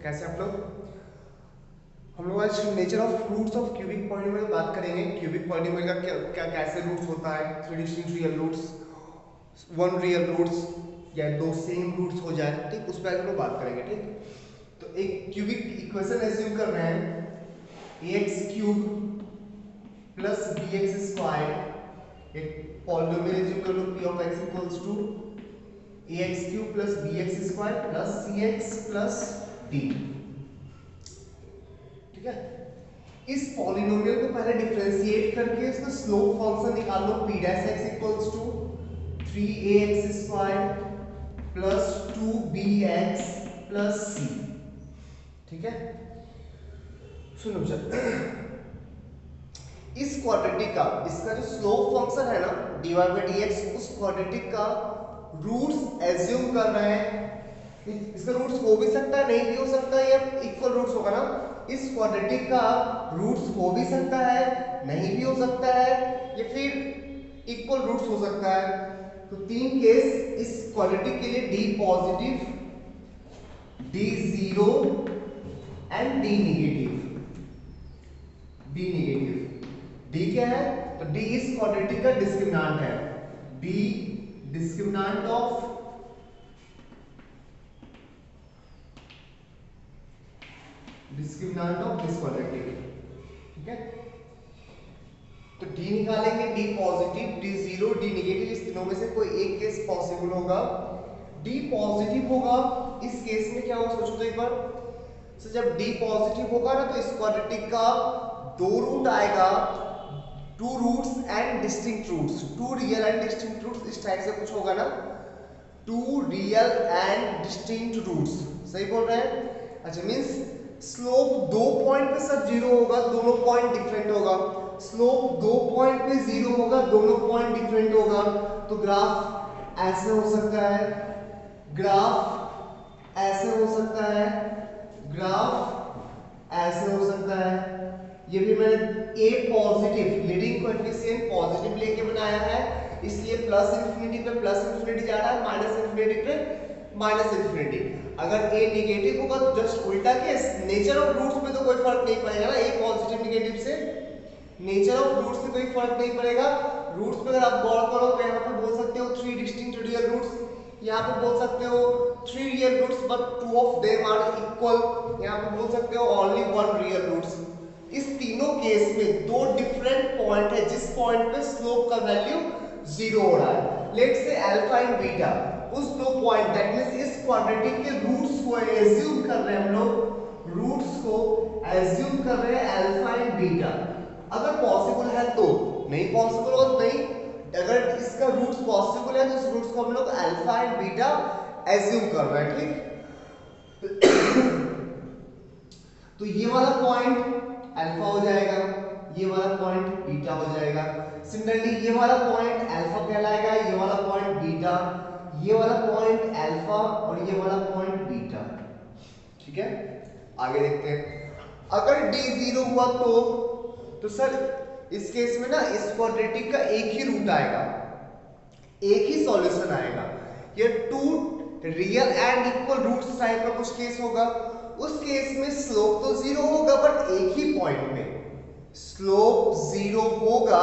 कैसे आप लोग? हम लोग आज nature of roots of cubic polynomial बात करेंगे। क्यूबिक पॉलिनोमियल का क्या कैसे रूट्स होता है, three distinct real roots, one real roots या दो सेम रूट्स हो जाए, ठीक, उस पर हम लोग बात करेंगे। ठीक, तो एक क्यूबिक इक्वेशन एज्यूम कर रहे हैं, ax cube plus bx square. एक पॉलिनोमियल एज्यूम कर लो p of x equals to ax cube plus bx square plus cx plus d। ठीक है, इस पॉलिनोमियल को पहले डिफरेंशिएट करके इसका स्लोप फंक्शन निकाल लो। p dash x equals to 3ax square plus 2bx plus c। ठीक है, सुनो चल, इस क्वाड्रेटिक का, इसका जो स्लोप फंक्शन है ना dy बाई dx, उस क्वाड्रेटिक का रूट्स एज्यूम कर रहे हैं। इसका रूट्स हो भी सकता है, नहीं भी हो सकता है, या इक्वल रूट्स होगा ना। इस क्वाड्रेटिक का रूट्स हो भी सकता है, नहीं भी हो सकता है, या फिर इक्वल रूट्स हो सकता है। तो तीन केस इस क्वाड्रेटिक के लिए, D positive, D zero and D negative. D negative, D क्या है? तो डी इस क्वाड्रेटिक का डिस्क्रिमिनेंट है। D discriminant of this quadratic. ठीक है, तो d निकालेंगे, d positive, d zero, d negative, इस तीनों में से कोई एक केस पॉसिबल होगा। d पॉजिटिव होगा, इस केस में क्या होगा सोचो तो एक बार। तो जब d पॉजिटिव होगा ना, तो इस क्वाड्रेटिक का दो रूट आएगा, two roots and distinct roots, two real and distinct roots, इस टाइप से कुछ होगा ना, two real and distinct roots. सही बोल रहे हैं? अच्छा, मींस स्लोप दो पॉइंट पे सब जीरो होगा, दोनों पॉइंट डिफरेंट होगा। स्लोप दो पॉइंट पे जीरो होगा, दोनों पॉइंट डिफरेंट होगा। तो ग्राफ ऐसे हो सकता है, ग्राफ ऐसे हो सकता है, ग्राफ ऐसे हो सकता है। ये भी मैंने a positive, leading coefficient positive लेके बनाया है, इसलिए प्लस इंफिनिटी पे प्लस इंफिनिटी जा रहा है, माइनस इंफिनिटी पे माइनस इंफिनिटी। अगर a नेगेटिव होगा तो जस्ट उल्टा केस, नेचर ऑफ रूट्स पे तो कोई फर्क नहीं पड़ेगा ना, a पॉजिटिव नेगेटिव से नेचर ऑफ रूट्स से कोई फर्क नहीं पड़ेगा। रूट्स पे अगर आप गौर करो तो यहाँ पे बोल सकते हो थ्री डिस्टिंक्ट रियल रूट्स, यहाँ पे बोल सकते हो three real roots but two of them are equal, यहाँ पे बोल सकते हो ओनली वन रियल रूट्स। इस तीनों केस में दो डिफरेंट पॉइंट है, जिस पॉइंट पे स्लोप का वैल्यू जीरो हो रहा है। Let's say alpha and beta, उस दो पॉइंट, दैट मींस इस क्वाड्रेटिक के रूट्स को एज्यूम कर रहे हैं हम लोग, रूट्स को एज्यूम कर रहे हैं अल्फा एंड बीटा। अगर पॉसिबल है तो, नहीं पॉसिबल हो तो नहीं। अगर इसका रूट्स पॉसिबल है तो इस रूट्स को हम लोग अल्फा एंड बीटा एज्यूम कर रहे हैं। ठीक, तो ये वाला पॉइंट अल्फा हो जाएगा, ये वाला पॉइंट बीटा हो जाएगा। सिमिलरली ये वाला पॉइंट अल्फा कहलाएगा, ये वाला पॉइंट बीटा, ये वाला पॉइंट अल्फा और ये वाला पॉइंट बीटा। ठीक है, आगे देखते हैं। अगर d जीरो हुआ तो सर इस केस में ना इस क्वाड्रेटिक का एक ही रूट आएगा, एक ही सॉल्यूशन आएगा। ये two real and equal roots type का कुछ केस होगा। उस केस में स्लोप तो जीरो होगा बट एक ही पॉइंट पे, स्लोप जीरो होगा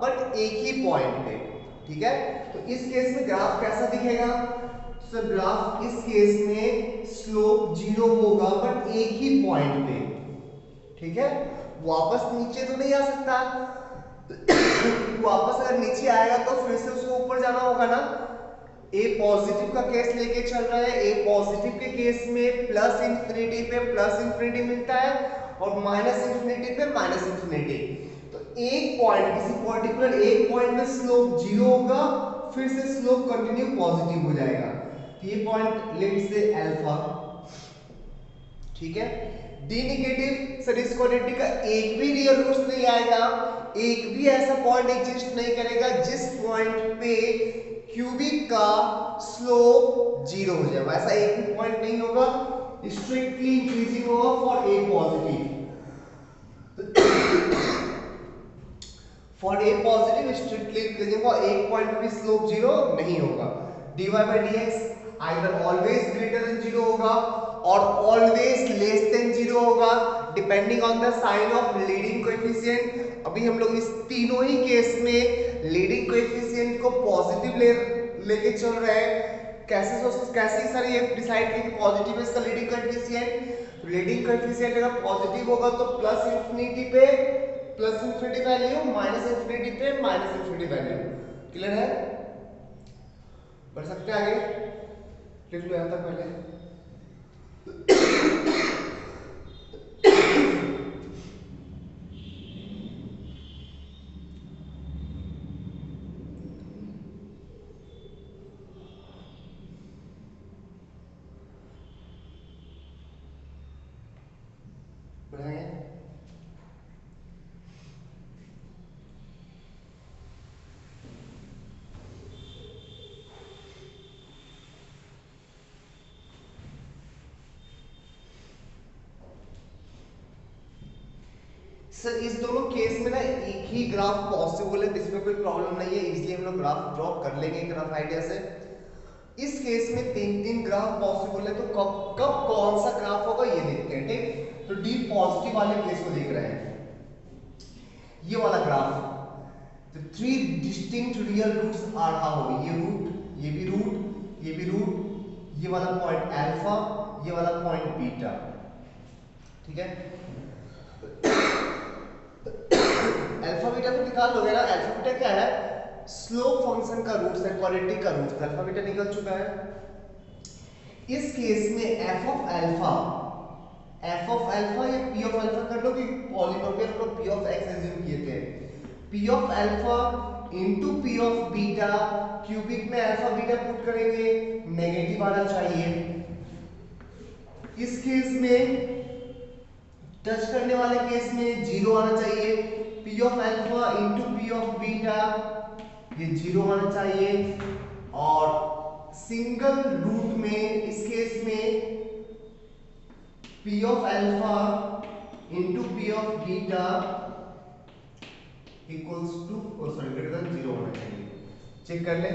बट एक ही पॉइंट पे। ठीक है, तो इस केस में ग्राफ कैसा दिखेगा? तो ग्राफ इस केस में स्लोप जीरो होगा बट एक ही पॉइंट पे। ठीक है, वापस नीचे तो नहीं आ सकता वापस अगर नीचे आएगा तो फिर से उसको ऊपर जाना होगा ना। ए पॉजिटिव का केस लेके चल रहा है, ए पॉजिटिव के केस में प्लस इंफिनिटी पे प्लस इंफिनिटी मिलता है और माइनस इंफिनिटी पे माइनस इंफिनिटी। तो एक पॉइंट, किसी पर्टिकुलर एक पॉइंट में स्लोप जीरो होगा, फिर से स्लोप कंटिन्यू पॉजिटिव हो जाएगा। तो ये पॉइंट लेट्स से अल्फा। ठीक है, डी नेगेटिव, सर इस क्वाड्रेटिक का एक भी रियल रूट्स नहीं आएगा, एक भी ऐसा पॉइंट एग्जिस्ट नहीं करेगा जिस पॉइंट पे क्यूबिक का स्लोप जीरो हो जाए। ऐसा एक भी पॉइंट नहीं होगा, स्ट्रिक्टली इंक्रीजिंग होगा for a positive. For a positive strictly increasing होगा, एक पॉइंट पे भी स्लोप जीरो नहीं होगा। dy by dx either always greater than zero होगा और ऑलवेज लेस देन 0 होगा depending on the sign of leading coefficient. अभी हम लोग इस तीनों ही केस में लीडिंग कोएफिशिएंट को पॉजिटिव लेके चल रहे हैं। कैसे सर ये डिसाइड करें कि पॉजिटिव है इसका लीडिंग कोएफिशिएंट। लीडिंग कोएफिशिएंट अगर पॉजिटिव होगा तो प्लस इंफिनिटी पे plus infinity value, minus infinity पे माइनस इंफिनिटी वैल्यू। क्लियर है? बढ़ सकते हैं आगे, लिख लो यहां तक पहले। बढ़ाएंगे सर। इस दोनों केस में ना एक ही ग्राफ पॉसिबल है, इसमें कोई प्रॉब्लम नहीं है, इसलिए हम लोग ग्राफ ड्रॉ कर लेंगे ग्राफ आइडिया से। इस केस में तीन तीन ग्राफ पॉसिबल है, तो कब कब कौन सा ग्राफ होगा ये देखते हैं। ठीक, तो डी पॉजिटिव वाले केस को देख रहे हैं, ये वाला ग्राफ। तो थ्री डिस्टिंक्ट रियल रूट्स आ रहा होगा, ये रूट, ये भी रूट, ये भी रूट, ये वाला पॉइंट अल्फा, ये वाला पॉइंट बीटा। ठीक है, अल्फा बीटा को निकाल लोगे ना। अल्फा बीटा क्या है? स्लोप फंक्शन का रूट्स है, क्वाड्रेटिक का रूट्स। अल्फा बीटा निकल चुका है। इस केस में एफ ऑफ अल्फा या पी ऑफ अल्फा कर लो कि पॉलिनोमियल हम लोग पी ऑफ एक्स एज्यूम किए थे। P of alpha into P of beta, cubic में अल्फा बीटा पुट करेंगे, नेगेटिव आना चाहिए। इस केस में टच करने वाले केस में जीरो आना चाहिए। P of alpha into P of beta, ये जीरो आना चाहिए। और सिंगल रूट में इस केस में P of alpha into P of beta equals to greater than zero होना चाहिए। चेक कर ले।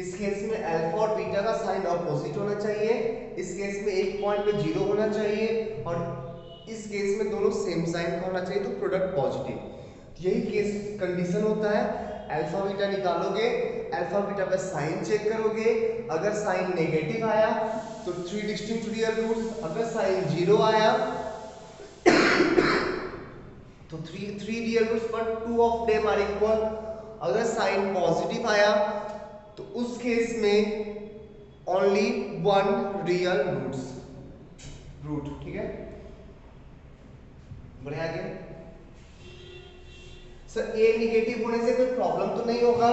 इस केस में अल्फा और बीटा का साइन अपोजिट होना चाहिए। इस केस में एक पॉइंट पे जीरो होना चाहिए और इस केस में दोनों सेम साइन का होना चाहिए, तो प्रोडक्ट पॉजिटिव। यही केस कंडीशन होता है। अल्फा बीटा निकालोगे, अल्फा बीटा पे साइन चेक करोगे, अगर साइन नेगेटिव आया तो थ्री डिस्टिंक्ट रियल रूट्स, अगर साइन जीरो आया तो थ्री रियल रूट्स पर two of them are equal. अगर साइन पॉजिटिव आया तो उस केस में ओनली वन रियल रूट। ठीक है, बढ़े आगे। सर ए नेगेटिव होने से कोई प्रॉब्लम तो नहीं होगा?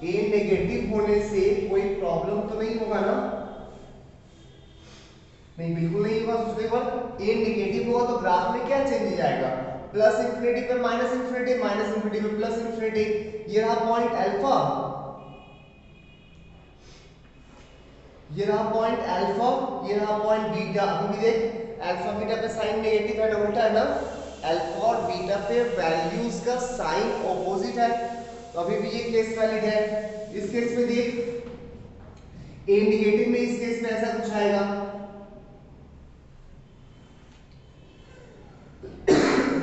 ए नेगेटिव होने से कोई प्रॉब्लम तो नहीं होगा ना? नहीं, बिल्कुल नहीं होगा। सोचो एक बार, ए नेगेटिव होगा तो ग्राफ में क्या चेंज हो जाएगा? प्लस इंफिनिटी पर माइनस इंफिनिटी, माइनस इंफिनिटी पर प्लस इंफिनिटी। ये रहा पॉइंट अल्फा, ये रहा पॉइंट अल्फा, ये रहा पॉइंट बीटा। अभी भी देख, अल्फा बीटा पे साइन नेगेटिव है, उल्टा है ना। अल्फा और बीटा पे वैल्यूज का साइन ऑपोजिट है, तो अभी भी ये केस वैलिड है। इस केस में देख, ए नेगेटिव में इस केस में ऐसा कुछ आएगा,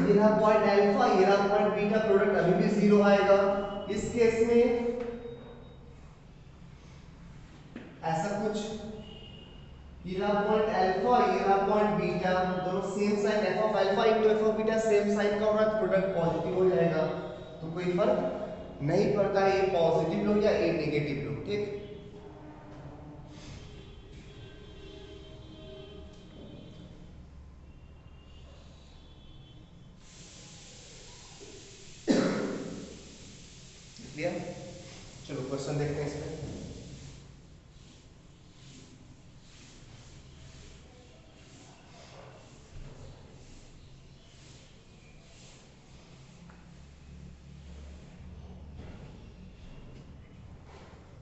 ये रहा पॉइंट अल्फा, ये रहा पॉइंट बीटा, प्रोडक्ट अभी भी जीरो आएगा। इस केस में ऐसा कुछ, ये रहा पॉइंट अल्फा, ये रहा पॉइंट बीटा, दोनों same sign, F of alpha into F of beta same sign का होगा, प्रोडक्ट पॉजिटिव हो जाएगा। तो कोई फर्क नहीं पड़ता है ये पॉजिटिव लो या ए नेगेटिव लो। ठीक, क्लियर? चलो क्वेश्चन देखते हैं इसमें।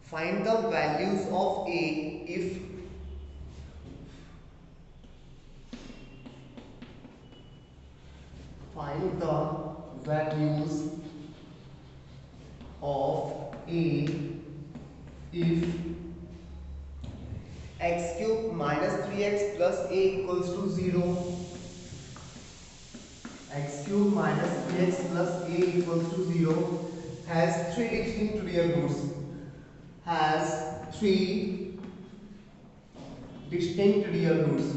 Find the values of A if find the values of A if x x cube minus 3x plus a equals to 0. X cube minus 3x plus a equals to 0 has three distinct real roots. Has three distinct real roots.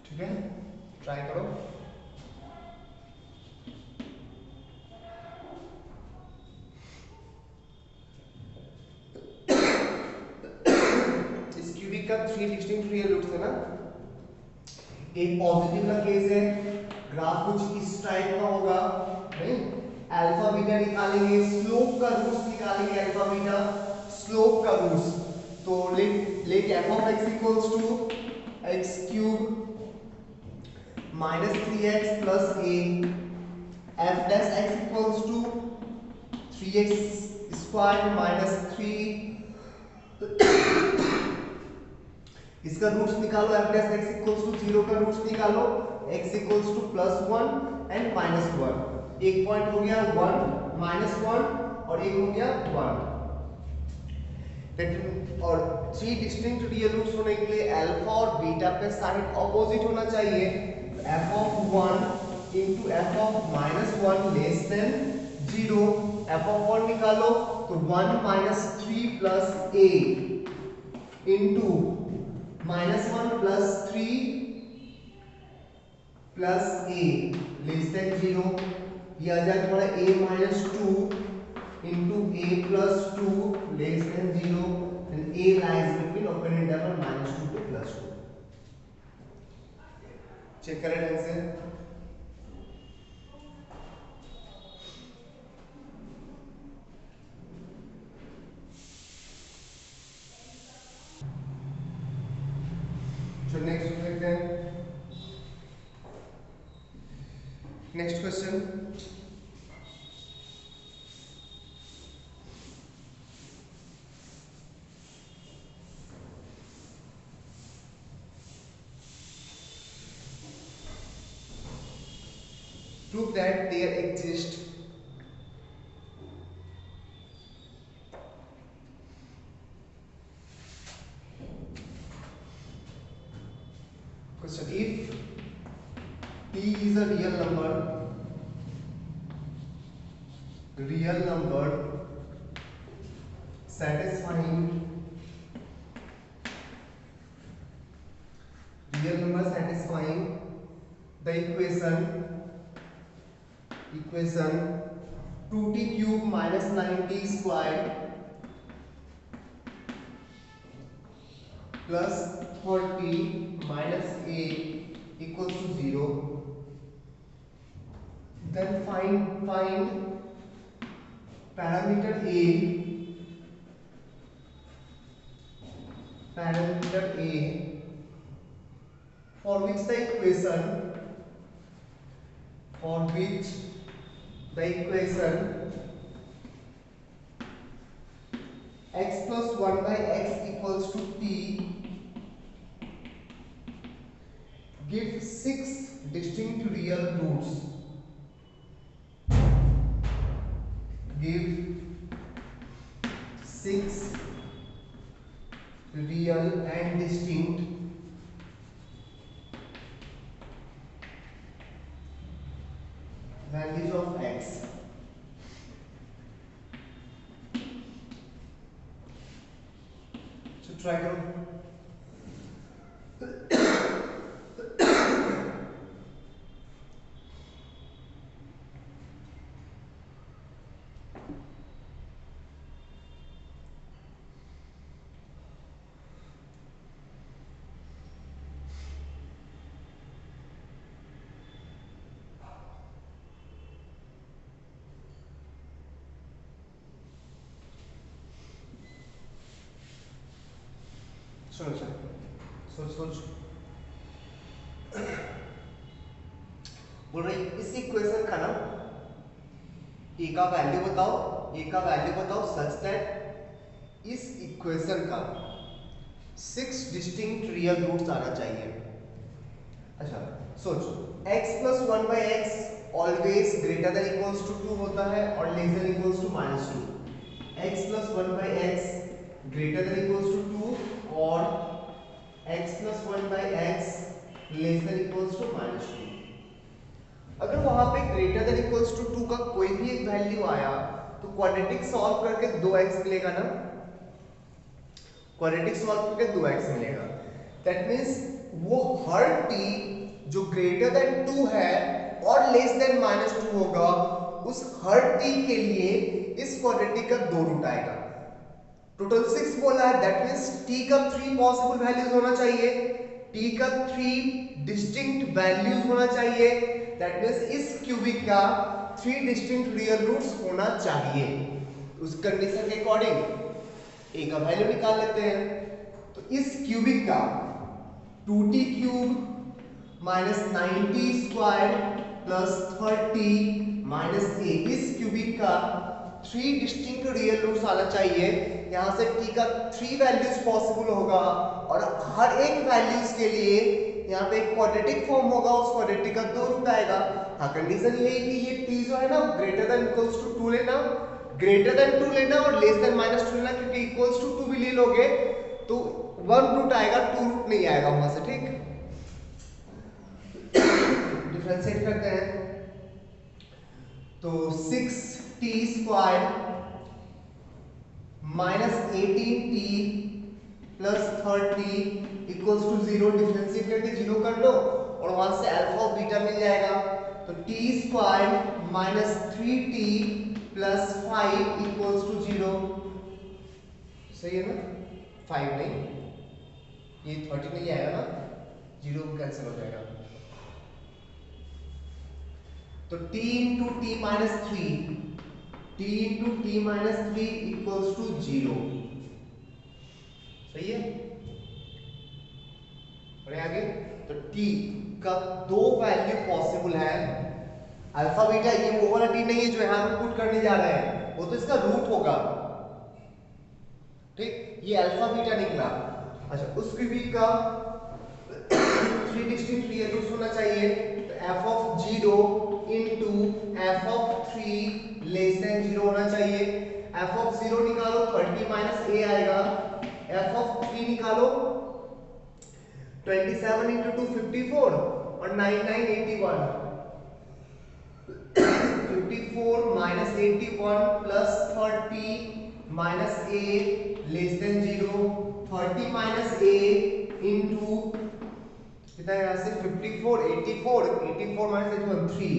ठीक है, try करो. इस cubic का three distinct real roots है ना. एक positive का case है, ग्राफ कुछ इस टाइप का होगा, नहीं. अल्फा बीटा निकालेंगे, स्लोप का रूट्स निकालेंगे, अल्फा बीटा स्लोप का रूट्स. तो late f of x equals to x cube minus 3x plus a, f dash x equals to 3x squared minus 3. इसका रूट्स निकालो, f dash x equals to 0 का roots निकालो, x equals to +1 and -1. एक point हो गया 1 -1 और एक हो गया 1. और थ्री डिस्टिंक्ट रियल रूट्स होने के लिए अल्फा और बीटा का साइन ऑपोजिट होना चाहिए. f of 1 into f of -1 less than 0. f of 1 निकालो तो 1 minus 3 plus a into -1 plus 3 plus a less than 0. ये आ जाए तुम्हारा a minus 2 into a plus 2 less than 0 and a lies between open interval -2 to +2. Check करें ढंग से. So next देखते हैं. Next question. Prove that there exists question. If p is a real number satisfying the equation 2t cube minus 9t squared plus 4t minus a equals to 0, then find parameter a for which the equation x plus 1 by x equals to t give 6 distinct real roots. Give 6 real and distinct values of x. So try करो. सोच बोल रही इस equation का ना ए का value बताओ such that इस इक्वेशन का 6 डिस्टिंक्ट रियल रूट्स आना चाहिए. अच्छा सोच x plus 1 by x always greater than equals to 2 होता है और less than equals to -2। x plus 1 by X greater than equals to 2 और x plus 1 by X less than equals to -2। अगर वहां पे ग्रेटर देन इक्वल्स टू 2 का कोई भी एक वैल्यू आया तो क्वाड्रेटिक सॉल्व करके 2x मिलेगा ना, क्वाड्रेटिक सॉल्व करके 2x मिलेगा। दैट मींस वो हर t जो ग्रेटर देन 2 है और लेस देन -2 होगा, उस हर t के लिए इस क्वाड्रेटिक का 2 रूट आएगा। टोटल 6 बोला है, दैट मींस t का 3 पॉसिबल वैल्यूज होना चाहिए, t का 3 डिस्टिंक्ट वैल्यूज होना चाहिए। दैट मींस इस क्यूबिक का 3 डिस्टिंक्ट रियल रूट्स होना चाहिए। उस कंडीशन के अकॉर्डिंग a का वैल्यू निकाल लेते हैं। तो इस क्यूबिक का 2t cube minus 90 square plus 30 minus a, इस क्यूबिक का 3 डिस्टिंक्ट रियल रूट्स आना चाहिए। यहाँ से t का 3 वैल्यूज पॉसिबल होगा और हर एक वैल्यूज के लिए यहाँ पे एक क्वाड्रेटिक फॉर्म होगा, उस क्वाड्रेटिक का 2 रूट आएगा। हाँ, कंडीशन यही कि ये t जो है ना ग्रेटर देन इक्वल्स टू 2 लेना, ग्रेटर देन 2 लेना और लेस देन -2 लेना, क्योंकि इक्वल्स टू 2 भी ले लोगे तो 1 रूट आएगा, 2 रूट नहीं आएगा वहां से। ठीक, डिफरेंशिएट करते हैं तो 6t square minus 18t plus 30 equals to 0। Differentiate करके 0 कर लो और वहां से अल्फा और बीटा मिल जाएगा। तो t square minus 3t plus 5 equals to 0। सही है ना? 5 नहीं, ये 30 नहीं आएगा ना, 0 कैंसिल हो जाएगा। तो t into T minus 3, t into T minus 3 equals to 0। सही है? और आगे तो t का 2 वैल्यू पॉसिबल है। अल्फा बीटा ये वो वाला t नहीं है जो यहां पे पुट करने जा रहे हैं, वो तो इसका रूट होगा। ठीक, ये अल्फा बीटा निकला। अच्छा, उस क्यूबिक का 3 डिस्टिंक्ट रियल रूट्स होना चाहिए। तो f of 0 into f of 3 less than 0 होना चाहिए। f ऑफ 0 निकालो 30 माइनस a आएगा, f ऑफ 3 निकालो 27 इंटू 2 54 और 9 9 81। 54 minus 81 plus 30 minus a less than 0। 30 minus a into कितना है यहाँ से 54 84 minus 81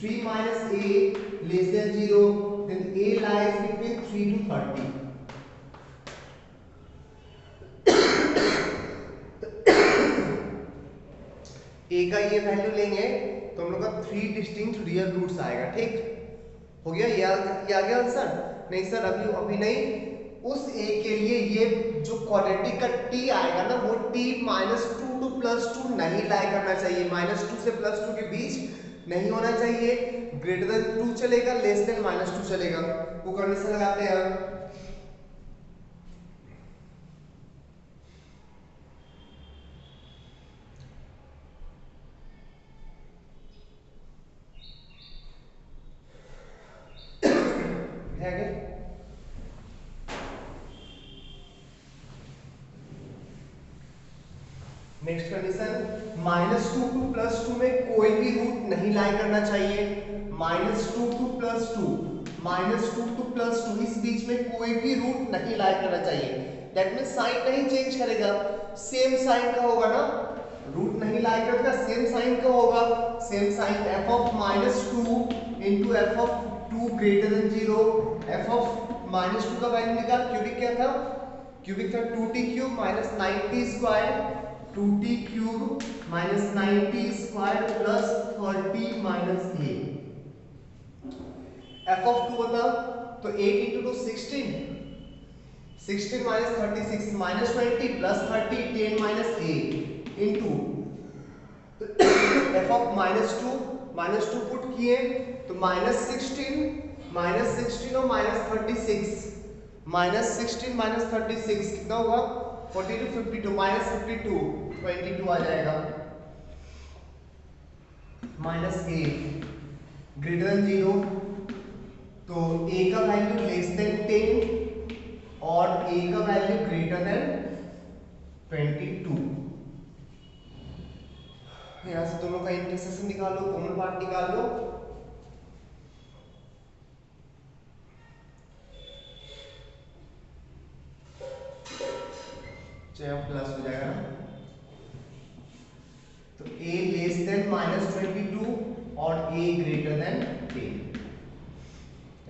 3 minus a less than 0। Then a lies between 3 to 30। a का ये वैल्यू लेंगे तो हम लोग का 3 डिस्टिंक्ट रियल रूट्स आएगा। ठीक हो गया? ये आ गया आंसर? नहीं सर, अभी नहीं। उस a के लिए ये जो क्वाड्रेटिक का t आएगा ना, वो t -2 to +2 नहीं लाई करना चाहिए, -2 से +2 के बीच नहीं होना चाहिए। ग्रेटर देन 2 चलेगा, लेस देन -2 चलेगा। वो कंडीशन लगाते हैं। नेक्स्ट कंडीशन, -2 to +2 में कोई भी रूट नहीं लाई करना चाहिए। -2 to +2 इस बीच में कोई भी रूट नहीं लाई करना चाहिए। दैट मींस साइन नहीं चेंज करेगा, सेम साइन का होगा ना। रूट नहीं लाई करेगा, सेम साइन का होगा। Same sign f of -2 into f of 2 greater than 0। f of -2 का वैल्यू निकाल। क्यूबिक क्या था? क्यूबिक था 2t cube minus 90 square, 2t cube minus 90 square plus 30 minus a। f of 2 बता तो 8 into 2 16, 16 minus 36 minus 20 plus 30 10 minus a into f of -2 put किए तो -16 और -36, -16 -36 कितना होगा? 42 52 -52 22 आ जाएगा। -a ग्रेटर देन 0, तो a का वैल्यू लेस देन 10 और a का वैल्यू ग्रेटर देन 22। यहां से दोनों का इंटरसेक्शन निकालो, कॉमन पार्ट निकाल लो। चाहे प्लस हो जाएगा ना, तो a लेस देन -22 और a ग्रेटर देन 10।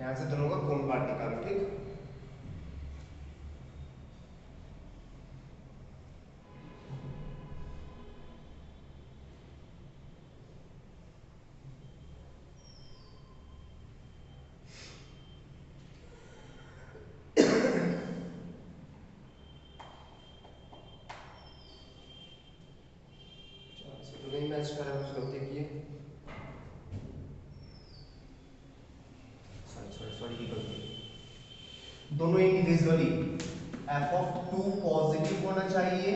यहां से दोनों का कॉमन पार्ट निकालो, ठीक। तो नहीं मैच कर रहा है, कुछ लोग देखिए, सॉरी की गलती। दोनों इंडिविजुअली f ऑफ 2 पॉजिटिव होना चाहिए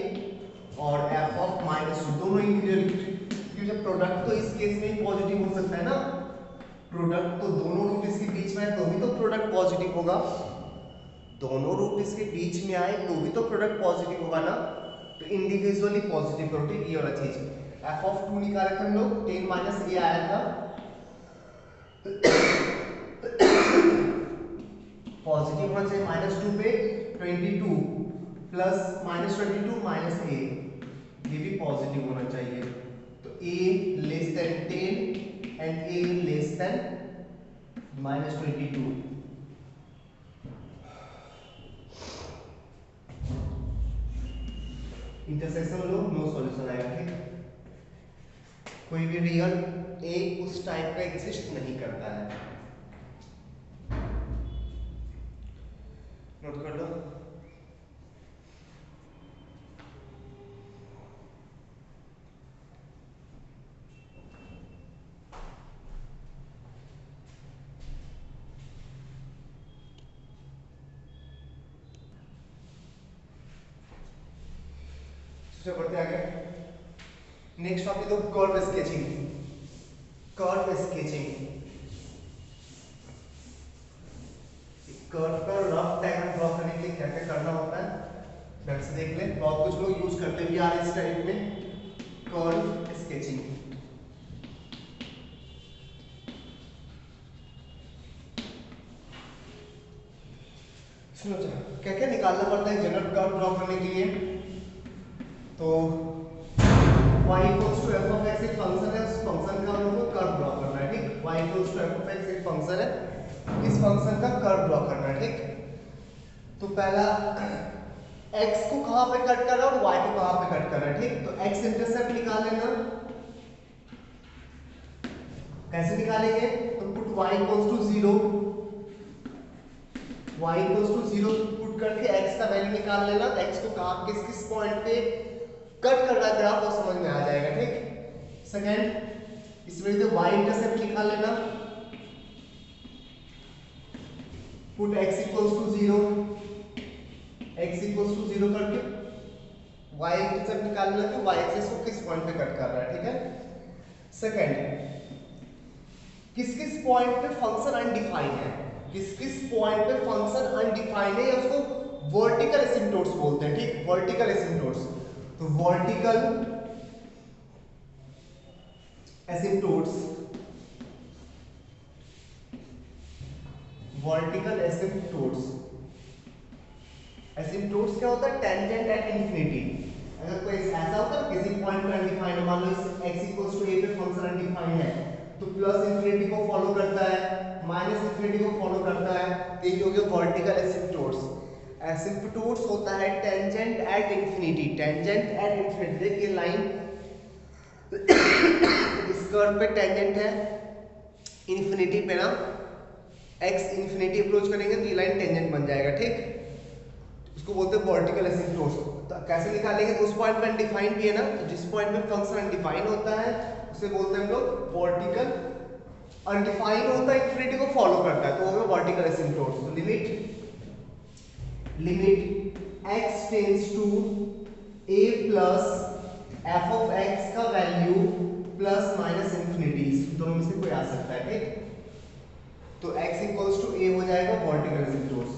और f ऑफ -2 दोनों इंडिविजुअली, क्योंकि जब प्रोडक्ट तो इस केस में पॉजिटिव हो सकता है ना, प्रोडक्ट तो दोनों रूट इसके बीच में है तो भी तो प्रोडक्ट पॉजिटिव होगा, दोनों रूट इसके बीच में आए तो भी तो प्रोडक्ट पॉजिटिव होगा ना, तो इंडिविजुअली पॉजिटिव करो, ठीक। ये वाला चीज f ऑफ 2 निकाला था हम लोग, 10 माइनस a आया था, पॉजिटिव होना चाहिए -2 पे 22 प्लस -22 माइनस a, ये भी पॉजिटिव होना चाहिए, तो a less than 10 and a less than -22। Intersection लो, नो सॉल्यूशन आएगा, ठीक। कोई भी रियल a उस टाइप का एग्जिस्ट नहीं करता है, नोट कर लो। बढ़ते आगे, नेक्स्ट टॉपिक तो curve sketching. Curve sketching, curve का रफ डायग्राम ड्रॉ करने के लिए क्या क्या करना होता है ढंग से देख ले, बहुत कुछ लोग यूज करते भी आ रहे हैं इस टाइप में कर्व स्केचिंग। सुनो क्या क्या निकालना पड़ता है जनरल कर्व ड्रॉ करने के लिए, तो y equals to f of x एक फंक्शन है, उस फंक्शन का हम लोग को कर्व ड्रॉ करना है, ठीक। y equals to f of x एक फंक्शन है, इस फंक्शन का कर्व ड्रॉ करना है, ठीक। तो पहला x को कहां पे कट करना है और y को कहां पे कट करना है, ठीक। तो x इंटरसेप्ट निकाल लेना, कैसे निकालेंगे, तो put y equals to 0, y equals to 0 put करके x का वैल्यू निकाल लेना, x को कहां किस किस पॉइंट पे कट कर रहा है ग्राफ वो समझ में आ जाएगा, ठीक। सेकंड इस वजह से y इंटरसेप्ट निकाल लेना, put x equals to 0, x equals to 0 करके y इंटरसेप्ट निकाल लेना कि y एक्सिस को किस पॉइंट पे कट कर रहा है, ठीक है। सेकंड किस किस पॉइंट पे फंक्शन अनडिफाइंड है, किस किस पॉइंट पे फंक्शन अनडिफाइंड है उसको वर्टिकल एसिम्पटोट्स बोलते हैं, ठीक। वर्टिकल एसिम्पटोट्स, तो वर्टिकल एसिम्पटोट्स, वर्टिकल एसिम्पटोट्स, एसिम्पटोट्स क्या होता है, टेंजेंट एट इंफिनिटी। अगर कोई ऐसा होता है किसी पॉइंट पे अनडिफाइंड है, मान लो इस x इक्वल्स टू a पे फंक्शन अनडिफाइंड है, तो प्लस इंफिनिटी को फॉलो करता है, माइनस इंफिनिटी को फॉलो करता है, तो ये हो गया वर्टिकल एसिम्पटोट्स। एसिम्पटोट्स होता है tangent at infinity, tangent at infinity, देखिए लाइन इस कर्व पे टेंजेंट है इंफिनिटी पे ना, x इंफिनिटी अप्रोच करेंगे तो ये लाइन टेंजेंट बन जाएगा, ठीक। उसको बोलते हैं वर्टिकल एसिम्पटोट्स। तो कैसे निकालेंगे, तो उस पॉइंट पे अनडिफाइंड भी है ना, तो जिस पॉइंट पे फंक्शन अनडिफाइंड होता है उसे बोलते हैं हम लोग वर्टिकल, अनडिफाइंड होता है इंफिनिटी को फॉलो करता है तो वो होगा वर्टिकल एसिम्पटोट्स। तो limit x tends to a plus f of x का वैल्यू प्लस माइनस इंफिनिटी, दोनों में से कोई आ सकता है, ठीक। तो x इक्वल्स टू ए हो जाएगा वर्टिकल एसिम्प्टोट्स।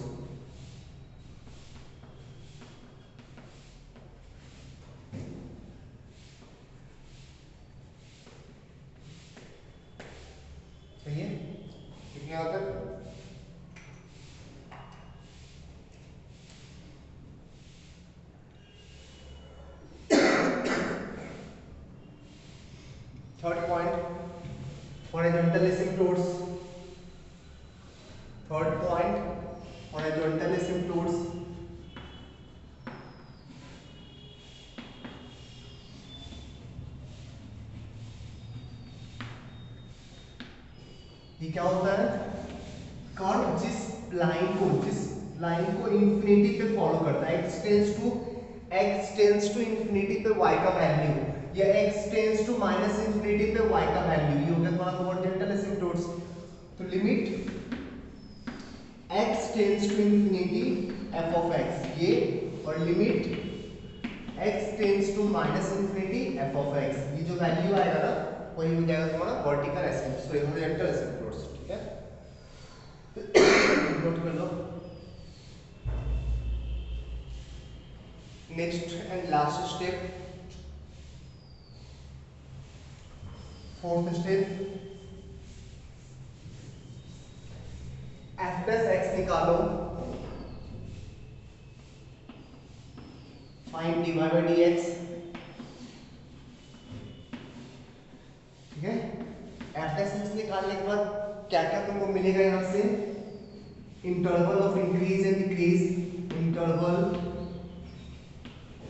सही है, कितने होता है? Third point horizontal asymptotes. Third point horizontal asymptotes. ये क्या होता है? कर्व जिस लाइन को इंफिनिटी पे फॉलो करता है, x टेंड्स टू इंफिनिटी पे y का वैल्यू, या x tends to minus infinity पे y का वैल्यू, ये हो गया तुम्हारा हॉरिजॉन्टल एसिम्प्टोट्स। तो limit x tends to infinity f of x ये, और limit x tends to minus infinity f of x, ये जो वैल्यू आएगा ना वही हो जाएगा तुम्हारा vertical asymptotes, sorry horizontal asymptotes, ठीक है। नोट कर लो। Next and last step, fourth step, f plus x निकालो, फाइंड dy by dx, ठीक है। f प्लस x निकालने के बाद क्या क्या तुमको मिलेगा यहाँ से? Interval of increase and decrease, interval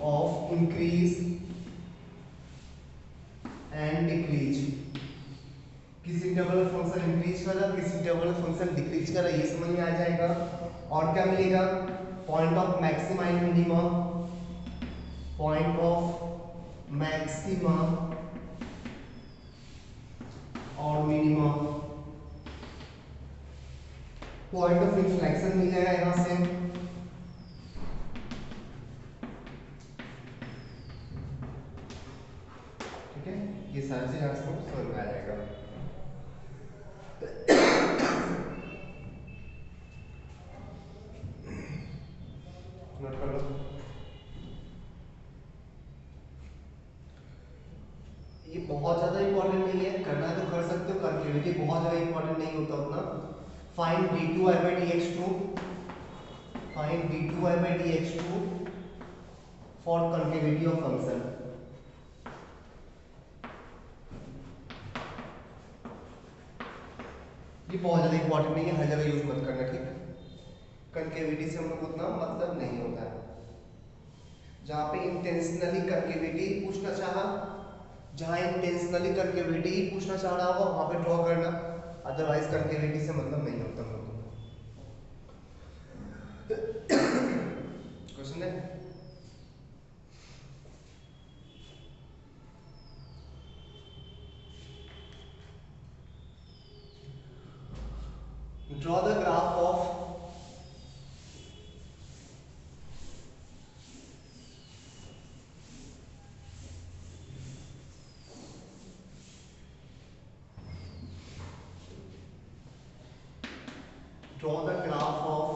of increase and decrease, किसी इंटरवल ऑफ फंक्शन इंक्रीज कर रहा, किसी इंटरवल ऑफ फंक्शन डिक्रीज कर रहा, ये समझ में आ जाएगा। और क्या मिलेगा? Point of maxima and minima, point of maxima और मिनिमा, पॉइंट ऑफ इन्फ्लेक्शन मिल जाएगा यहां से, ठीक है। ये सारी चीज आपको समझ में आ जाएगा। नोट कर लो। ये बहुत ज्यादा इंपॉर्टेंट नहीं है, करना तो कर सकते हो, कंकेविटी बहुत ज्यादा इंपॉर्टेंट नहीं होता उतना। Find d2y by dx2, find d2y by dx2 for concavity of function. ये बहुत ज्यादा इंपॉर्टेंट नहीं है, हर जगह यूज मत करना, ठीक है। कंकेविटी से हम लोग उतना मतलब नहीं होता है। जहां पे इंटेंशनली कंकेविटी पूछना चाहा, जहां इंटेंशनली कंकेविटी पूछना चाह रहा होगा वहां पे ड्रॉ करना, अदरवाइज कंकेविटी से मतलब नहीं होता हम लोग को। क्वेश्चन है? Draw the graph of draw the graph of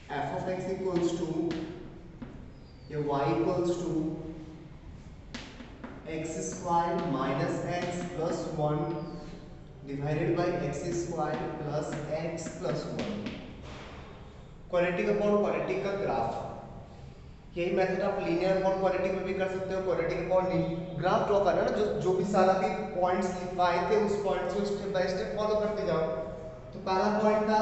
f of x equals to या y equals to x square minus x plus 1 divided by x square plus x plus 1, quadratic upon quadratic का graph. यही method आप linear upon quadratic में भी कर सकते हो। Quadratic upon graph draw करना ना, जो भी सारा के पॉइंट्स लिखवाए थे उस पॉइंट्स को स्टेप बाय स्टेप फॉलो करते जाओ। तो पहला पॉइंट था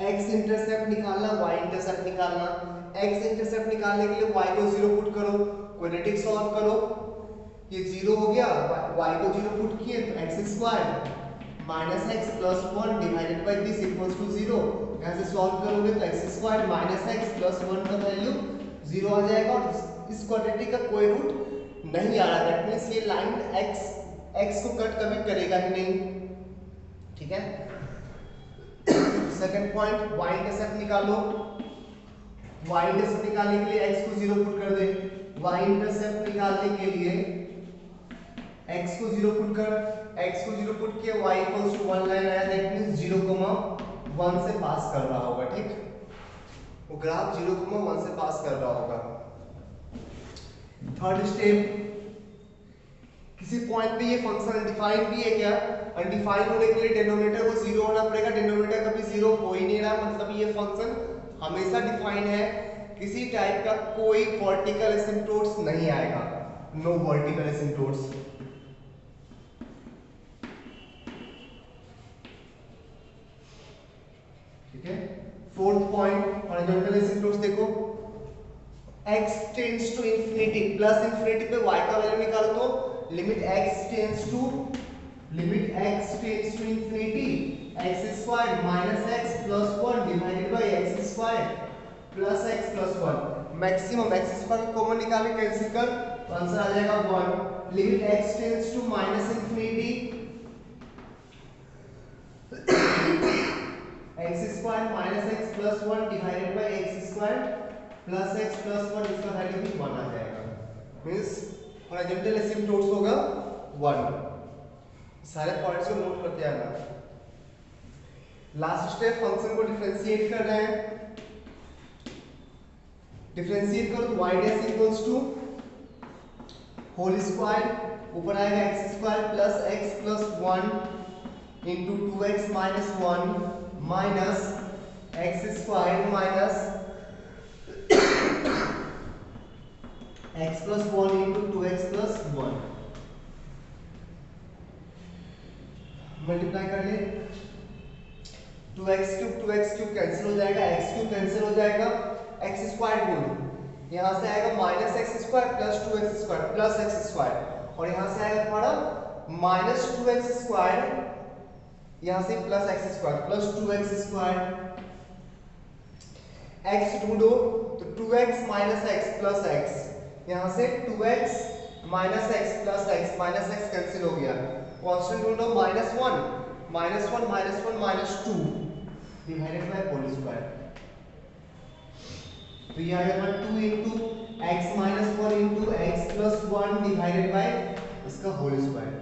x इंटरसेप्ट निकालना, y इंटरसेप्ट निकालना। x इंटरसेप्ट निकालने के लिए y को 0 पुट करो, क्वाड्रेटिक सॉल्व करो, ये 0 हो गया, y को 0 पुट किए तो x square minus x plus 1 divided by this equals to 0। यहाँ से सॉल्व करोगे तो x square minus x plus 1 का वैल्यू 0 आ जाएगा, और इस क्वाड्रेटिक का कोई रूट नहीं आ रहा, दैट मींस ये लाइन x को कट कभी करेगा ही नहीं, ठीक है। सेकंड पॉइंट y इंटरसेप्ट निकालो, y इंटरसेप्ट निकालने के लिए x को 0 पुट कर दे, y इंटरसेप्ट निकालने के लिए x को 0 पुट कर, x को 0 पुट किया, y इक्वल्स टू 1 लाइन आया, दैट मींस 0,1 से पास कर रहा होगा, ठीक, वो ग्राफ 0,1 से पास कर रहा होगा। थर्ड स्टेप, किसी पॉइंट पे ये फंक्शन अनडिफाइंड भी है क्या? अनडिफाइंड होने के लिए डिनोमिनेटर को 0 होना पड़ेगा, डिनोमिनेटर कभी 0 हो ही नहीं रहा, मतलब ये फंक्शन हमेशा डिफाइंड है, किसी टाइप का कोई वर्टिकल एसिम्पटोट्स नहीं आएगा, नो वर्टिकल एसिम्पटोट्स। ठीक है, फोर्थ पॉइंट हॉरिजॉन्टल एसिम्पटोट्स देखो, x tends to infinity, plus infinity पे y का वैल्यू निकालो तो limit x tends to infinity x square minus x plus 1 divided by x square plus x plus 1, maximum x square common निकाल के cancel कर तो answer आ जाएगा 1। Limit x tends to minus infinity x square minus x plus 1 divided by x square plus x plus 1, इसका value भी 1 आ जाएगा, means horizontal एसिम्पटोट्स होगा 1। सारे पॉइंट्स को नोट करते आना। लास्ट स्टेप, फंक्शन को डिफरेंशिएट कर रहे हैं, डिफरेंशिएट करो तो y dash equals to whole square, ऊपर आएगा x square plus x plus 1 into 2x minus 1 minus x square minus x plus 1 into 2x plus 1, multiply कर ले, 2x क्यूब कैंसिल हो जाएगा, x क्यूब कैंसिल हो जाएगा, x स्क्वायर बोल यहाँ से आएगा minus x square plus 2x square plus x square, और यहाँ से आएगा तुम्हारा माइनस 2x स्क्वायर, यहाँ से plus x square plus 2x square, x ढूंढो तो 2x minus x plus x, यहाँ से 2x minus x plus x, minus x cancel हो गया, कांस्टेंट ढूंढो minus 1 minus 1 minus 1 minus 2 divided by whole square, तो ये आ जाएगा 2 into x minus 1 into x plus 1 divided by इसका होल स्क्वायर।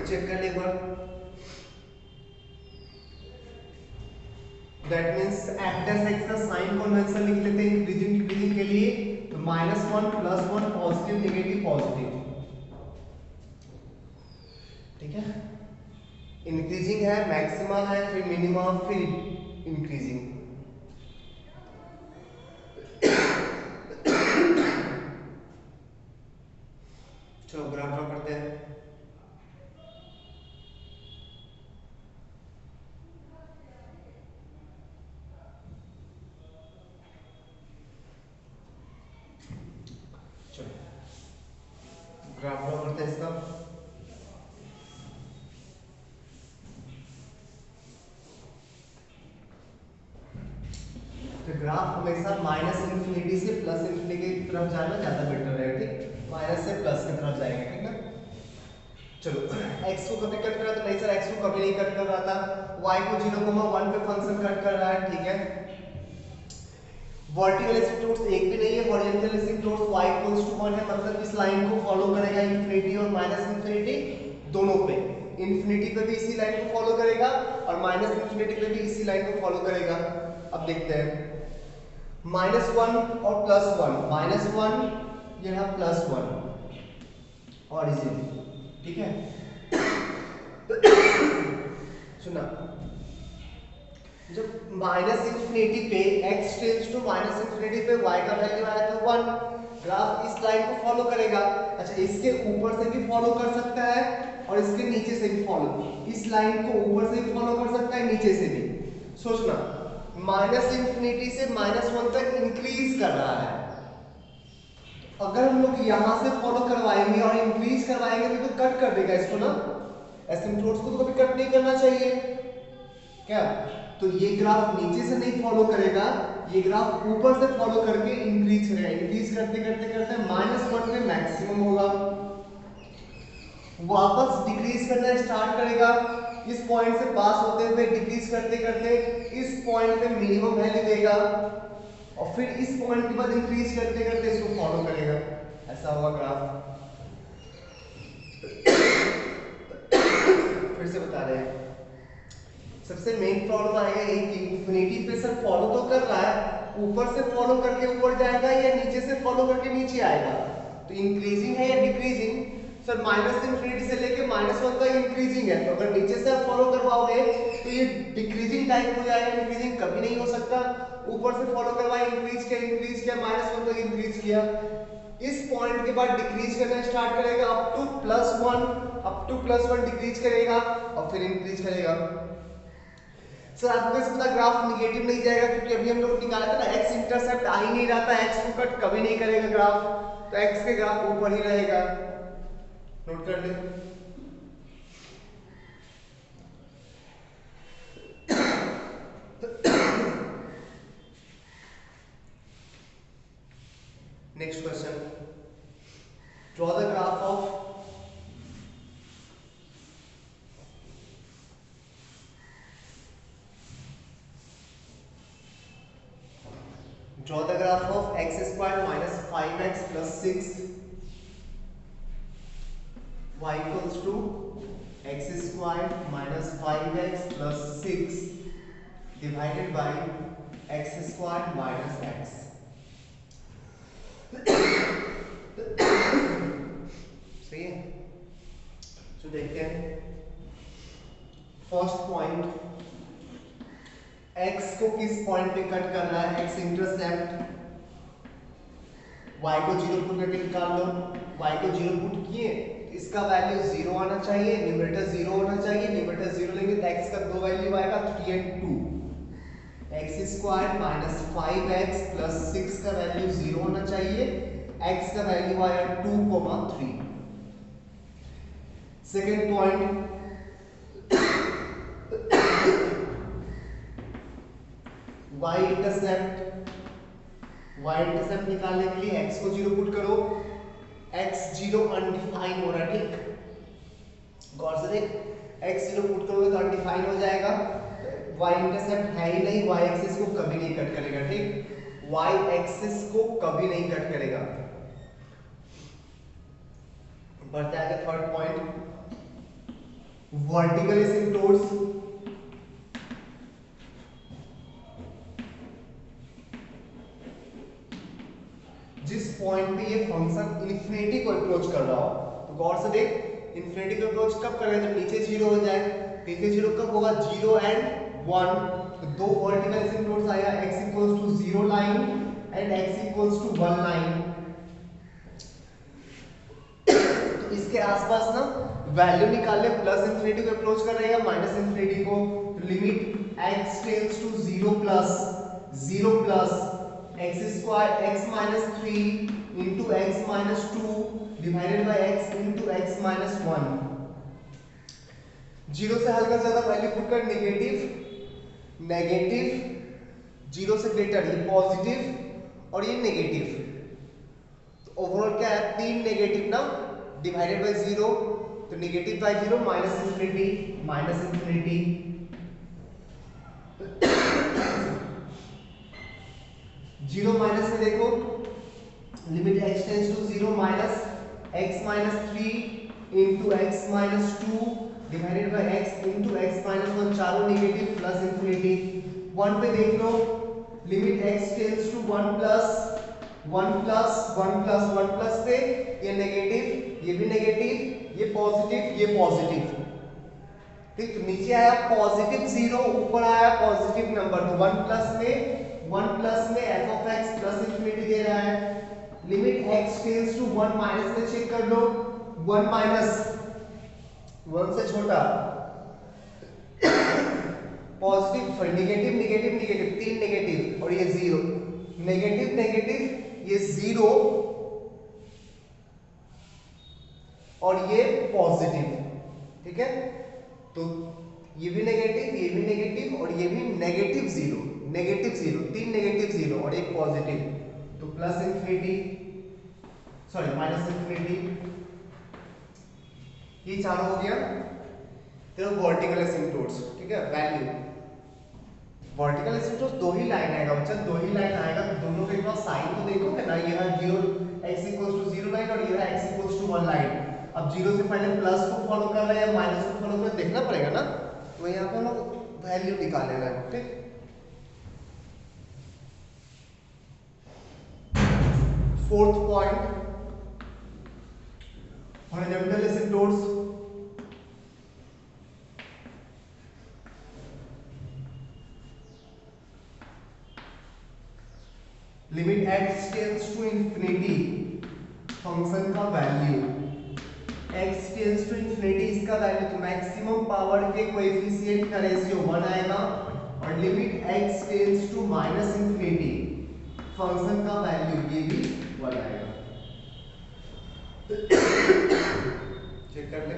चेक कर ले एक बार, that means f dash x का साइन कन्वेंशन लिख लेते हैं इंक्रीजिंग डिक्रीजिंग के लिए, तो -1 +1 पॉजिटिव नेगेटिव पॉजिटिव, ठीक है, इंक्रीजिंग है, मैक्सिमा है, फिर मिनिमा, फिर इंक्रीजिंग। चलो ग्राफ ड्रॉ करते हैं। चलो ग्राफ ड्रॉ करते हैं इसका। तो ग्राफ हमेशा माइनस इंफिनिटी से प्लस इंफिनिटी की तरफ जाना ज्यादा बेटर है, ठीक, माइनस से प्लस की तरफ जाएंगे, ठीक है। चलो x को कभी कट कर रहा था, नहीं सर x को कभी नहीं कट कर रहा था, y को 0,1 पे फंक्शन कट कर रहा है, ठीक है। वर्टिकल एसिम्पटोट्स एक भी नहीं है, हॉरिजॉन्टल एसिम्पटोट्स y इक्वल्स टू 1 है, मतलब इस लाइन को फॉलो करेगा इंफिनिटी और माइनस इंफिनिटी दोनों पे, इंफिनिटी पे भी इसी लाइन को फॉलो करेगा और माइनस इंफिनिटी पे भी इसी लाइन को फॉलो करेगा। अब देखते हैं -1 और +1, -1 ये रहा +1 ऑरिजिन, ठीक है। सुना, जब माइनस इंफिनिटी पे x tends to minus infinity पे y का वैल्यू आया था 1, ग्राफ इस लाइन को फॉलो करेगा। अच्छा, इसके ऊपर से भी फॉलो कर सकता है और इसके नीचे से भी फॉलो, इस लाइन को ऊपर से भी फॉलो कर सकता है, नीचे से भी। सोचना, माइनस इंफिनिटी से -1 तक इंक्रीज कर रहा है, अगर हम लोग यहां से फॉलो करवाएंगे और इंक्रीज करवाएंगे तो कट कर देगा इसको ना, एसिम्पटोट्स को तो कभी कट नहीं करना चाहिए क्या, तो ये ग्राफ नीचे से नहीं फॉलो करेगा, ये ग्राफ ऊपर से फॉलो करके इंक्रीज करेगा, इंक्रीज करते करते करते -1 पे मैक्सिमम होगा, वापस डिक्रीज करना स्टार्ट करेगा, इस पॉइंट से पास होते हुए डिक्रीज करते करते इस पॉइंट पे मिनिमम वैल्यू देगा और फिर इस पॉइंट के बाद इंक्रीज करते करते इसको फॉलो करेगा। ऐसा होगा ग्राफ। फिर से बता रहे हैं, सबसे मेन प्रॉब्लम आएगा एक कि इंफिनिटी पे सर फॉलो तो कर रहा है, ऊपर से फॉलो करके ऊपर जाएगा या नीचे से फॉलो करके नीचे आएगा। तो इंक्रीजिंग है या डिक्रीजिंग? सर माइनस इन्फिनिटी से लेके -1 तक इंक्रीजिंग है, तो अगर नीचे से आप फॉलो करवाओगे तो ये डिक्रीजिंग टाइप हो जाएगा। इंक्रीजिंग कभी नहीं हो सकता। ऊपर से फॉलो करवाए, इंक्रीज किया -1 तक इंक्रीज किया, इस पॉइंट के बाद डिक्रीज करना स्टार्ट करेगा अप टू +1 डिक्रीज करेगा और फिर इंक्रीज करेगा। सर आपको इस पूरा ग्राफ निगेटिव नहीं जाएगा क्योंकि अभी हम लोग निकाला था ना, एक्स इंटरसेप्ट आ ही नहीं रहा था, एक्स को कट कभी नहीं करेगा ग्राफ, तो एक्स के ग्राफ ऊपर ही रहेगा। नोट कर ले। Next question, draw the graph of draw the graph of x squared minus 5x plus 6 y equals to x squared minus 5x plus 6 divided by x squared minus x। सही है। तो देखते हैं first point, x को किस point पे cut करना है, x इंटरसेप्ट, y को 0 पुट करके निकाल लो। y को 0 पुट किए, इसका वैल्यू 0 आना चाहिए, न्यूमरेटर 0 होना चाहिए। न्यूमरेटर 0 लेंगे तो x का दो वैल्यू आएगा 3 और 2। x square minus 5x plus 6 का वैल्यू 0 होना चाहिए, x का वैल्यू आया 2,3। सेकेंड पॉइंट, y इंटरसेप्ट निकालने के लिए x को 0 पुट करो, x 0 अनडिफाइन हो रहा है, ठीक। गौर से देख, x 0 पुट करोगे तो अनडिफाइन हो जाएगा, y इंटरसेप्ट है ही नहीं, y एक्सिस को कभी नहीं कट करेगा, ठीक। y एक्सिस को कभी नहीं कट करेगा। बढ़ता है थर्ड पॉइंट, वर्टिकल एसिम्प्टोट्स। जिस पॉइंट पे ये फंक्शन इन्फिनिटी को अप्रोच कर रहा हो, तो गौर से देख, इन्फिनिटी को अप्रोच कब करेगा, जब नीचे 0 हो जाए। नीचे 0 कब होगा, 0 and 1। तो दो वर्टिकल एसिम्प्टोट्स आया, x equals to 0 line and x equals to 1 line. तो इसके आसपास ना वैल्यू निकाल ले, प्लस इन्फिनिटी को अप्रोच कर रहा है या माइनस इन्फिनिटी को। तो limit x tends to 0 plus x square x minus 3 into x minus 2 divided by x into x minus 1। 0 से हल्का ज्यादा वैल्यू पुट कर, नेगेटिव 0 से ग्रेटर ये पॉजिटिव और ये नेगेटिव। तो ओवरऑल क्या है, 3 नेगेटिव ना, डिवाइडेड बाय 0, तो negative by 0 minus infinity. 0 minus में देखो, limit x tends to 0 minus x minus 3 into x minus 2 divided by x into x minus 1, चारों नेगेटिव, प्लस इन्फिनिटी। 1 पे देख लो, limit x tends to 1 plus पे ये negative, ये भी नेगेटिव, ये पॉजिटिव, ठीक। तो नीचे आया पॉजिटिव 0, ऊपर आया पॉजिटिव नंबर, तो 1 प्लस में f of x plus infinity दे रहा है। Limit x tends to 1 minus में चेक कर लो, 1 माइनस 1 से छोटा, पॉजिटिव सॉरी नेगेटिव 3 नेगेटिव और ये 0, नेगेटिव ये 0 और ये पॉजिटिव, ठीक है। तो ये भी नेगेटिव और ये भी नेगेटिव 0, 3 नेगेटिव 0 और एक पॉजिटिव, तो plus infinity sorry minus infinity, ये चारों हो गया। फिर वर्टिकल एसिम्पटोट्स, ठीक है, वैल्यू वर्टिकल एसिम्पटोट्स दो ही लाइन आएगा बच्चा, दो ही लाइन आएगा, तो दोनों के पास साइन तो देखोगे ना, ये है 0 x इक्वल्स टू 0 लाइन और ये है x इक्वल्स टू 1 लाइन। अब 0 से पहले प्लस को फॉलो कर रहा है या माइनस को फॉलो कर रहा है देखना पड़ेगा ना, तो यहाँ पे हम लोग वैल्यू निकालेगा, ठीक। Fourth point, horizontal asymptotes, limit x tends to infinity, function का value x tends to infinity, इसका वैल्यू तो मैक्सिमम पावर के कोएफिशिएंट का रेशियो 1 आएगा, और limit x tends to minus infinity, function का वैल्यू ये भी 1 आएगा। चेक कर ले,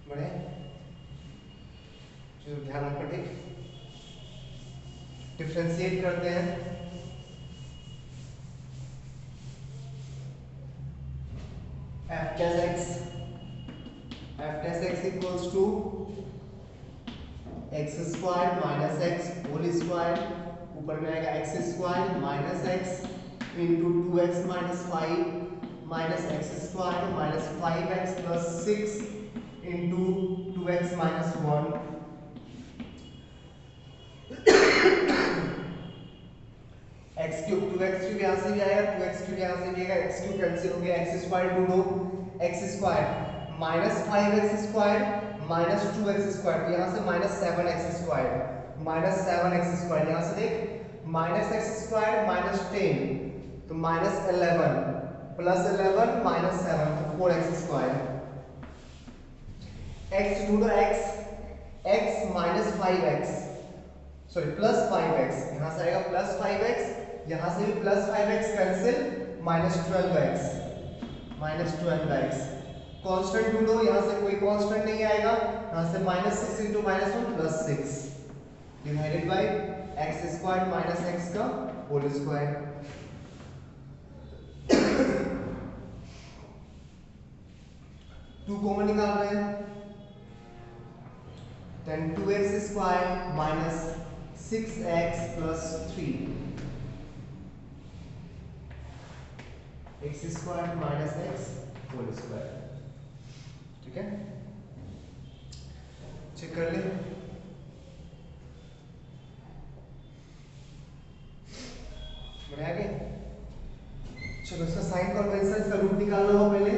बड़े जो ध्यान रखो, ठीक। डिफरेंशिएट करते हैं, f dash x equals to x square minus x whole square, ऊपर में आएगा x square minus x into 2x minus 5 minus x square minus 5x plus 6 into 2x minus 1, x cube 2x cube यहाँ से भी आएगा, 2x cube यहाँ से भी आएगा, एक्स क्यूब कैंसिल हो गया, एक्स स्क्वायर टू दो x square minus 5x square minus 2x square, तो यहाँ से minus 7x square minus 7x square, यहाँ से देख माइनस एक्स स्क्वायर माइनस 10 तो माइनस 11 प्लस 11 माइनस 7 तो 4x स्क्वायर, x ढूंढो, x minus 5x sorry plus 5x, यहाँ से आएगा प्लस 5x, यहाँ से भी plus 5x cancel minus 12x, constant ढूंढो, यहाँ से कोई कांस्टेंट नहीं आएगा, यहाँ से minus 6 into minus 1 plus 6 divided by x square minus x का होल स्क्वायर। टू कॉमन निकाल रहे हैं, then 2x square minus 6x plus 3, x square minus x whole square, ठीक है, चेक कर ले, बढ़िया गए। चलो इसका साइन कन्वेंशन, इसका रूट निकालना हो, पहले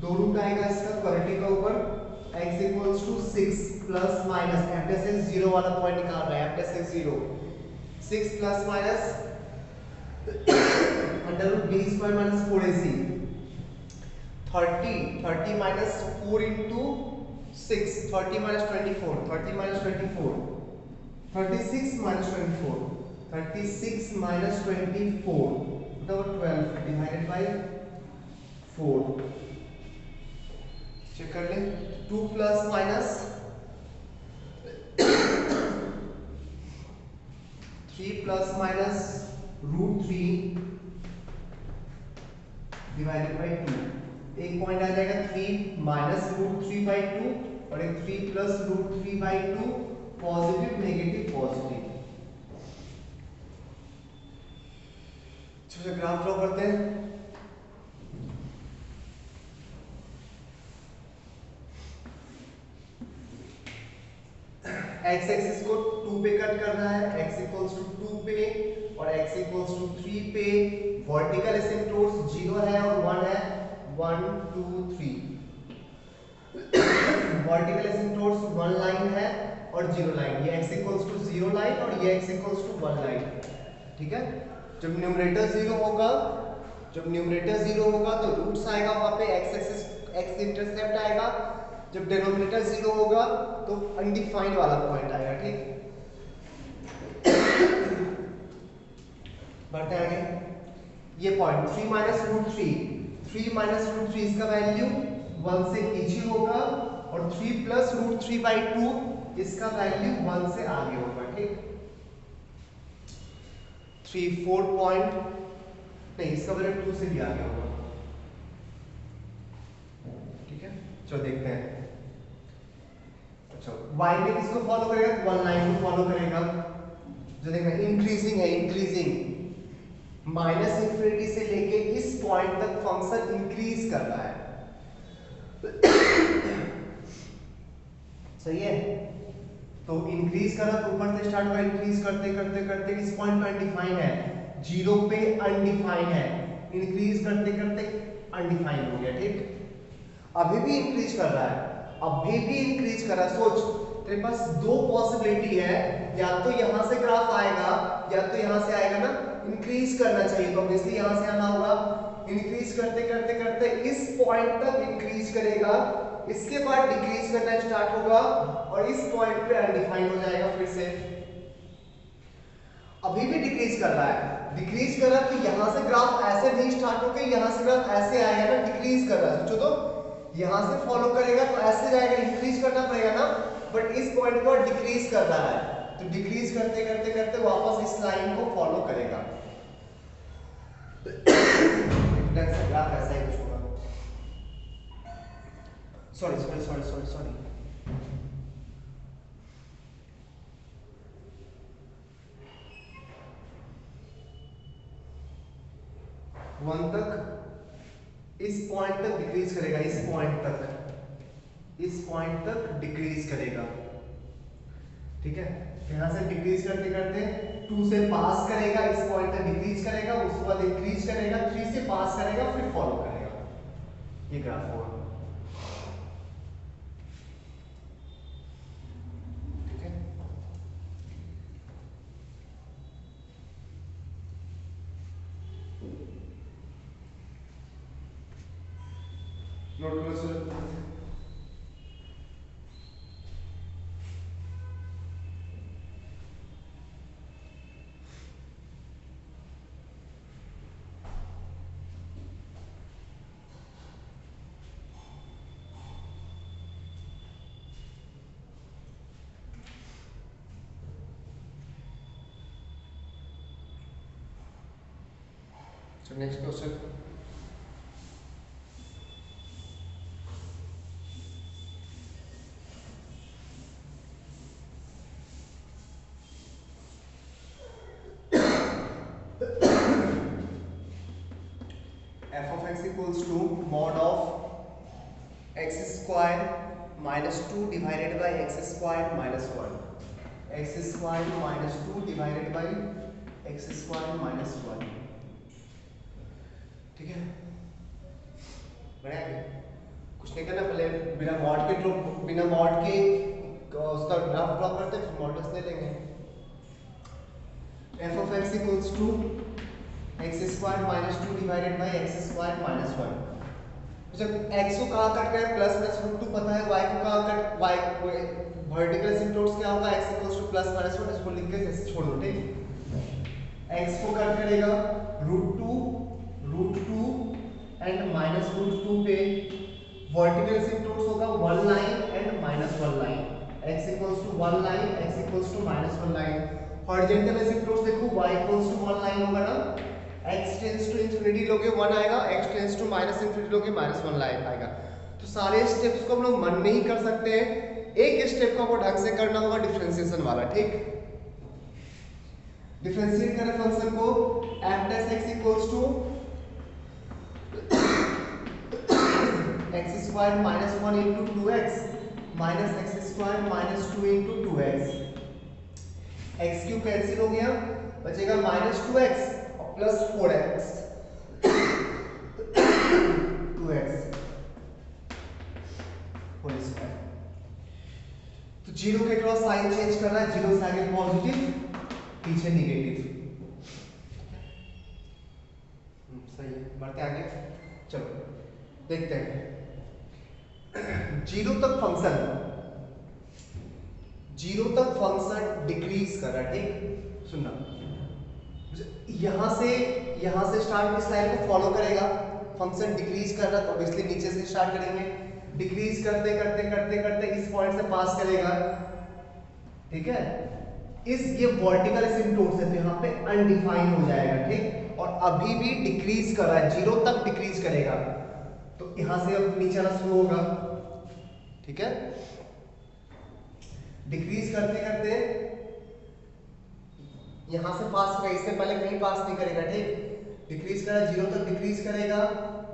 दो रूट आएगा इसका क्वाड्रेटिक का ऊपर, x equals to 6 plus minus f dash x 0 वाला पॉइंट निकाल रहा है, f dash x 0 6 plus minus under root b square minus 4ac 30 minus 4 into 6 30 minus 24 30 minus 24 36 minus 24 36 minus 24 12 divided by 4, check कर ले, 2 plus minus 3 plus minus root 3 divided by 2, एक point आ जाएगा 3 minus root 3 by 2 और एक 3 plus root 3 by 2, positive negative positive. चलो graph draw करते हैं, x axis को 2 पे कट करना है, x इक्वल्स टू 2 पे और x इक्वल्स टू 3 पे, वर्टिकल एसिम्पटोट्स 0 है और 1 है, 1 2 3, वर्टिकल एसिम्पटोट्स 1 लाइन है और 0 लाइन, ये x इक्वल्स टू 0 लाइन और ये x इक्वल्स टू 1 लाइन, ठीक है। जब न्यूमरेटर 0 होगा, तो रूट्स आएगा वहां पे, x एक्सिस x इंटरसेप्ट आएगा, जब डिनोमिनेटर 0 होगा तो अनडिफाइंड वाला पॉइंट आएगा, ठीक। बढ़ते आगे, ये पॉइंट 3 माइनस रूट 3 इसका वैल्यू 1 से नीचे होगा और 3 प्लस रूट 3 बाई 2 इसका वैल्यू 1 से आगे होगा, ठीक। 4 पॉइंट नहीं, इसका वैल्यू 2 से भी आ गया होगा। ठीक है, चलो देखते हैं। अच्छा, y में किसको फॉलो करेगा? 1 लाइन को फॉलो करेगा। जो देखना इंक्रीजिंग है, इंक्रीजिंग माइनस इंफिनिटी से लेके इस पॉइंट तक फंक्शन इंक्रीज कर रहा है। सही है, तो इंक्रीज करा तो ऊपर से स्टार्ट हुआ, इंक्रीज करते करते करते इस पॉइंट पे अनडिफाइन है, 0 पे अनडिफाइन है, इंक्रीज करते करते अनडिफाइन हो गया। ठीक, अभी भी इंक्रीज कर रहा है, अभी भी इंक्रीज कर रहा है। सोच, तेरे पास दो पॉसिबिलिटी है, या तो यहां से ग्राफ आएगा या तो यहां से आएगा ना। इंक्रीज करना चाहिए तो ऑब्वियसली यहां से आना होगा। इंक्रीज करते करते करते इस पॉइंट तक इंक्रीज करेगा, इसके बाद डिक्रीज करना स्टार्ट होगा और इस पॉइंट पे अनडिफाइन हो जाएगा फिर से। अभी भी डिक्रीज कर रहा है, डिक्रीज कर रहा है तो यहां से ग्राफ ऐसे नहीं स्टार्ट होकर यहां से ग्राफ ऐसे आएगा ना, डिक्रीज कर रहा है। सोचो तो, यहां से फॉलो करेगा तो ऐसे जाएगा, इंक्रीज करना पड़ेगा ना, बट इस पॉइंट पर डिक्रीज कर रहा है, तो डिक्रीज करते करते करते वापस इस लाइन को फॉलो करेगा। ग्राफ ऐसा ही कुछ होगा। Sorry sorry sorry sorry sorry, one तक इस पॉइंट तक डिक्रीज करेगा, इस पॉइंट तक डिक्रीज करेगा। ठीक है, यहां से डिक्रीज करते करते 2 से पास करेगा, इस पॉइंट तक डिक्रीज करेगा, उसके बाद इंक्रीज करेगा, 3 से पास करेगा, फिर फॉलो करेगा। ये ग्राफ होगा। ठीक है, नोट करो sir. Next question, f of x equals to mod of x square minus 2 divided by x square minus 1, x square minus 2 divided by x square minus 1। ठीक है, बढ़िया है, कुछ नहीं करना, पहले बिना मॉड के उसका ग्राफ ड्रॉ करते हैं, फिर मॉडल्स ले लेंगे। f of x equals to x square minus 2 divided by x square minus 1। जब x को कहाँ कट गया प्लस माइनस रूट 2 पता है, y को कहाँ कट, y वर्टिकल सिम्प्टोम्स क्या होगा, x equals two plus minus 1, इसको लिख के ऐसे छोड़ दो। ठीक, x को कट करेगा रूट 2 एंड माइनस रूट 2 पे वर्टिकल सिम्प्टोम्स होगा 1 line and minus 1 line, x equals to 1 line, x equals to minus 1 line. Horizontal symptoms देखो, y इक्वल्स टू 1 लाइन होगा ना, x टेंड्स टू इंफिनिटी लोगे 1 आएगा, x tends to minus infinity लोगे minus 1 line आएगा। तो सारे स्टेप्स को हम लोग मन में ही कर सकते हैं, एक स्टेप को आपको ढंग से करना होगा, डिफरेंशिएशन वाला। ठीक, डिफरेंशिएट करें फंक्शन को, f dash x equals to x square minus 1 into 2x minus x square minus 2 into 2x, x cube cancel हो गया, बचेगा माइनस 2x और plus 4x 2x whole square. तो जीरो के क्रॉस साइन चेंज करना है, zero से आगे पॉजिटिव पीछे निगेटिव। सही है, बढ़ते आगे, चलो देखते हैं। जीरो तक फंक्शन डिक्रीज कर रहा है। ठीक, सुनना, यहां से स्टार्ट इस लाइन को फॉलो करेगा, फंक्शन डिक्रीज कर रहा है तो ऑब्वियसली नीचे से स्टार्ट करेंगे, डिक्रीज करते करते करते करते इस पॉइंट से पास करेगा। ठीक है, इस ये वर्टिकल एसिम्पटोट है तो यहाँ पे अनडिफाइन हो जाएगा, ठीक। और अभी भी डिक्रीज कर रहा है, 0 तक डिक्रीज करेगा, तो यहाँ से अब नीचे आना शुरू होगा, ठीक है। डिक्रीज करते करते यहाँ से पास करेगा, इससे पहले कहीं पास नहीं करेगा, ठीक। डिक्रीज करेगा, 0 तक डिक्रीज करेगा,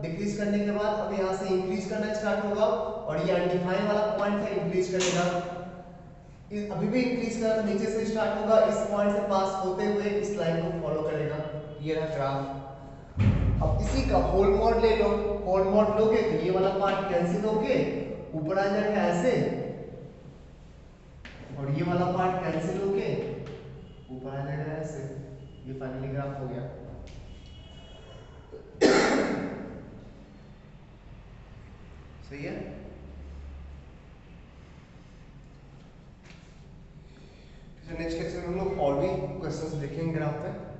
डिक्रीज करने के बाद अब यहाँ से इंक्रीज करना स्टार्ट होगा, और ये अनडिफाइन वाला पॉइंट है, इंक्रीज करेगा, अभी भी इंक्रीज करेगा तो नीचे से स्टार्ट होगा, इस पॉइंट से पास होते हुए इस लाइन को फॉलो करेगा। ये रहा ग्राफ। अब इसी का होल मॉड ले लो, होल मॉड लोगे तो ये वाला पार्ट कैंसिल होके ऊपर आ जाएगा ऐसे, और ये वाला पार्ट कैंसिल होके ऊपर आ जाएगा ऐसे। ये फाइनली ग्राफ हो गया। सही है। नेक्स्ट लेक्चर में हम लोग और भी क्वेश्चंस देखेंगे ग्राफ पे।